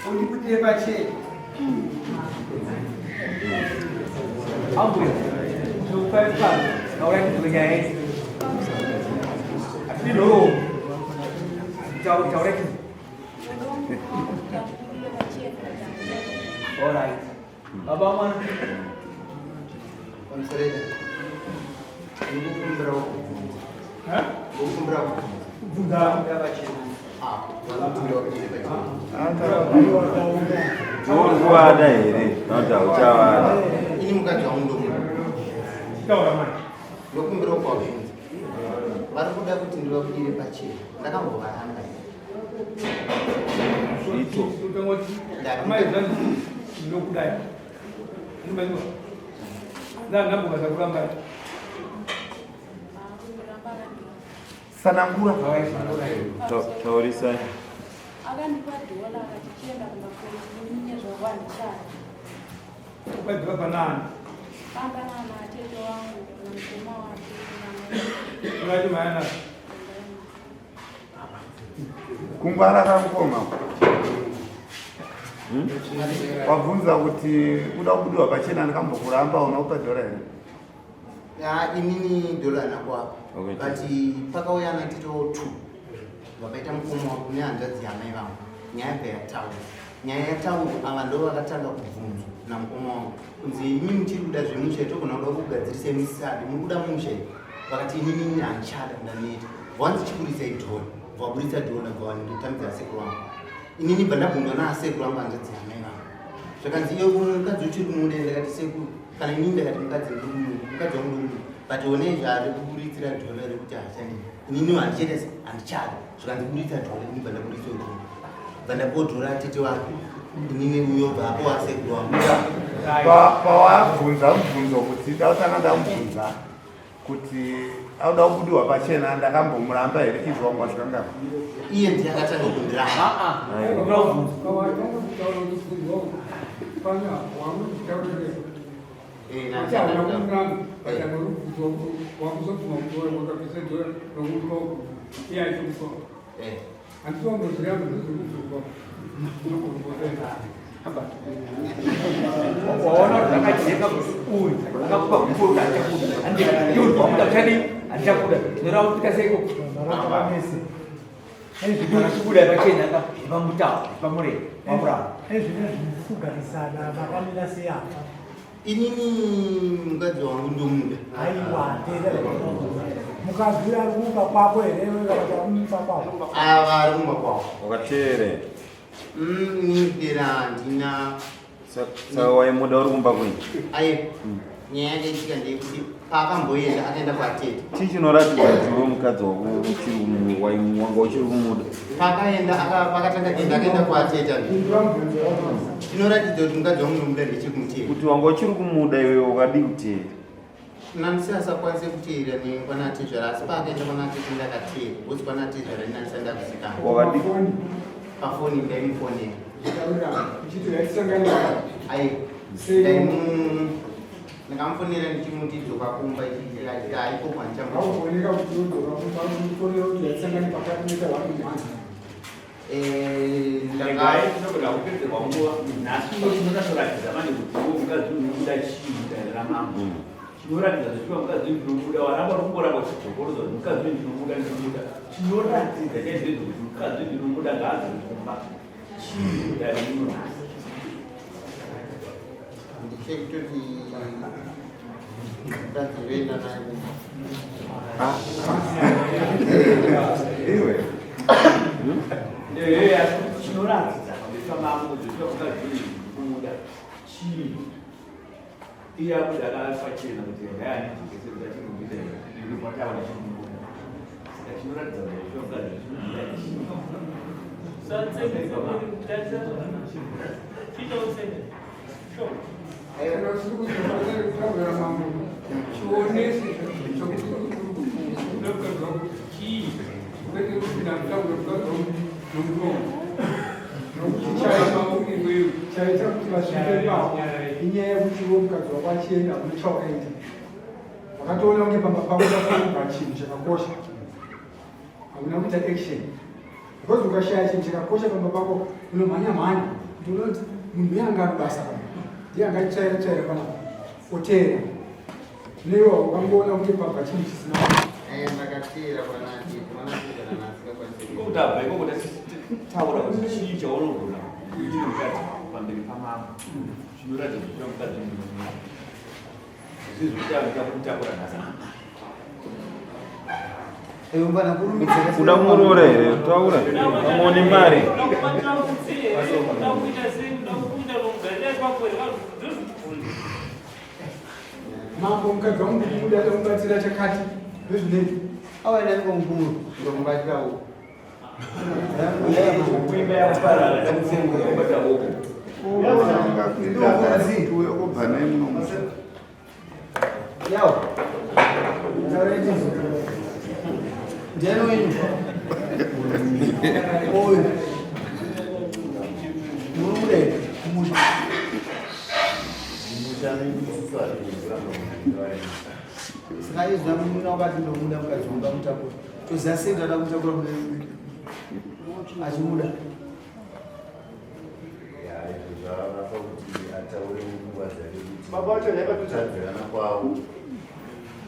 Uliputile pache. Ông quyền chú phép phần đâu đây từ ngày đi đồ cháu đây ở đây ở bông anh con sere ini bukan berapa hả bukan berapa sudah baca lalu beliau ini baca Tunggu ada ini, tahu Jawa. ini bukan jauh dong đâu là mày bukan berapa baru udah aku tinggal di baca nak kamu buat apa Itu. tôi ngồi mày lên lúc đây nó bên rồi ra nó bukan satu lambat sanangura Shauri saya. akandipadiwala akatichenda kumakunyanya zvawandishaya kwedwa banana pangana matete wangu na mkoma wake unajua maana kungwara kamukoma wabvunza kuti uda kubudiwa pachena ndikambokuramba unaupa dhora here ya inini dola nakwa Okay. but pakauya natito 2 vakaita mukomo kune hanzvadzi yamai vangu nyaya yataura nyaya yataura ava ndo vakatanga kubvunzwa namukoma wangu kunzi inini muchiri kuda zvemusha itogona kuda kugadzirise misadi muri kuda musha vakati inini handichada ndaneta vanzi chikurisai dhora vaburitsa dhora vavandotamidza sekuru vangu inini bva ndabvunzwa naasekuru vangu hanzvadzi yamai vangu zvakanzi iye mukadzi uchiri kumuda ndakati sekuru kana inini ndakati mukadzi wangu ndomuda but one zvare kuburitsira dhora rekuti hachani inini handicheda handichada zvikanzi buritsa dhora inini bva ndaburitsa dhora bva ndapodhora tete wake inini uyo bvapo wasekuru wangu pawabvunza mubvunzo kuti dautanga ndamubvunza kuti auda kubudiwa pachena ndakambomuramba here izvo wangu wazvikangapa iye ndiyakatanga kundiramba waona akajenga ui akakupa kufuta chakula andika yuko mtachani anjakuda ndio upika seko kana chakula bachena ka bamutao bamure bamura kugarisana vakamira seyapa inini mukadzi wangu ndomuda aiwa mukadzi ari kumuka kwako here vakatamupa kwako ava ari kumba kwavo Wakachere. nidera handina Saka waimuda uri kumba kwini. aye nyaya yachaitika ndeyekuti paakamboenda akaenda kwatete Chii chinoratidza kuti iwe mukadzi wanga uchiri kumuda. paakaenda pakatanga denda akaenda kwateta chinoratidza kuti mukadzi wangu ndomuda ndechiri kumutera Kuti wanga uchiri kumuda iwe wakadi kuteera. nanisasakwanise kuteera nekwanatezvara asi paakaenda kwanatete ndakateera kuti kwanatezvara inanisanda kuzikanwa Wakadi pafoni ndaimufonera ai ndakamufonera ndichimuti dzoka kumba aipo ndangai tinokuda kupedzerwa nguva nhasi chinoratidza manje kuti iwe mukadzi unobuda chii mutaira mambo chinoratidza kuti iwe mukadzi ndinobuda waramba rungoramba chidzokoroza kuti mukadzi ndinobuda ndinobuda chinoratidza chaizvezvo kuti mukadzi ndinobuda ngaazokumba chii mutaira ino nhasi ndichekutoti mukadzi voenda naye iwe chinoratidza pamambo kuti mukadzi ndinobuda chii iye akuti akafachena kuti ngayandijekeserwa chinobuda iripataura chinobuda saka chinoratidza kuti mukadzi ndinobuda chaita kuti vasvike ipapo inyaya yekuti iwe mukadzi wakwachenda unochaukaita wakatoona kunge pamba pako pakupa chinhu chakakosha hauna kuita action because ukashaya chinhu chakakosha pamba pako unomhanya mhanya ndinoti munhu yanga basa kana yanga chaira kana hotera newa ukangoona kuti pabva chinhu chisina ndakatera panati mwanachigara nasika kwanise kutabva iko kuti taura kuti chii chaunogona kuitira mukadzi pamberi pamama zvinoratidza kuti mukadzi zvizoita kutakura nhasa kuda kumurora here taura amoni mari mambo mukadzi wangu kumuda atamubatsira chakati ndozvinei awaenda nikomukumuro ndomubatirawo kuimba yakuparara ndakusenguobata oko kubva nemuno yawo ndiani wenyu oyo murumurere kumuda saka izva mumuna wakati ndomuda mukadzi wangu amutakura toziva sei ndada kumutakura mune achimuda baba wacho yakatotadzirana kwavo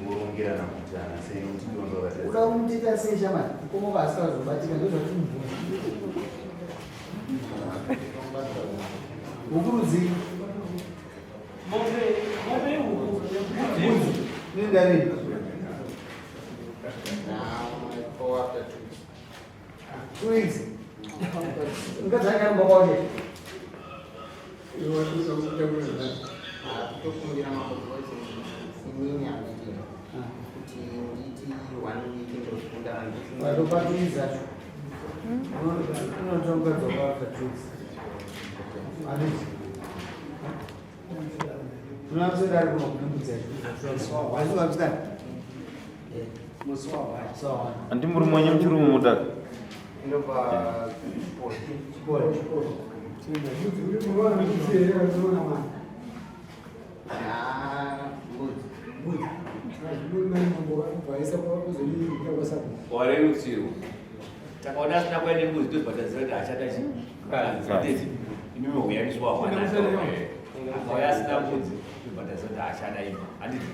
kurongerana kuti ana sei kuti ndondovatadzira uda kumutita sei shamani komoka asikazobatika ndozvatimubvunza hukurudzi nendarini weeks ngadzakamba kwache tokumbira makozi inini anoitina kuti nditi 1 week ndozvikunda vatopatumizacho unotongadzoka after 2 weeks anditi unakusenda ari kunokudumbudza azivakutani andi muri mwenye mchiri mumuda ndobva chiporo warerutsiro takaona asina kuenda mbuzi tozobvatadzira kuti achada imimi uyaniswa akauya asina mbudzi tozobvatadzira kuti achada ima handiti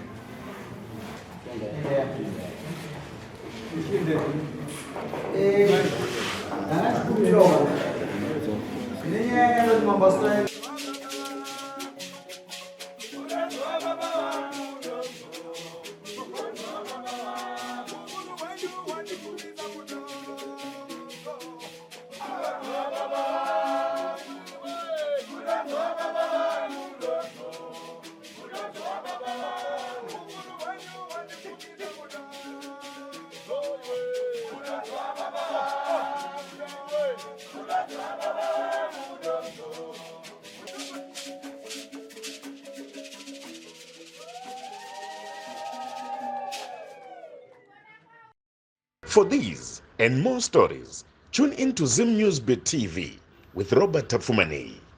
For these and more stories, tune in to Zim News Bit TV with Robert Tafumani.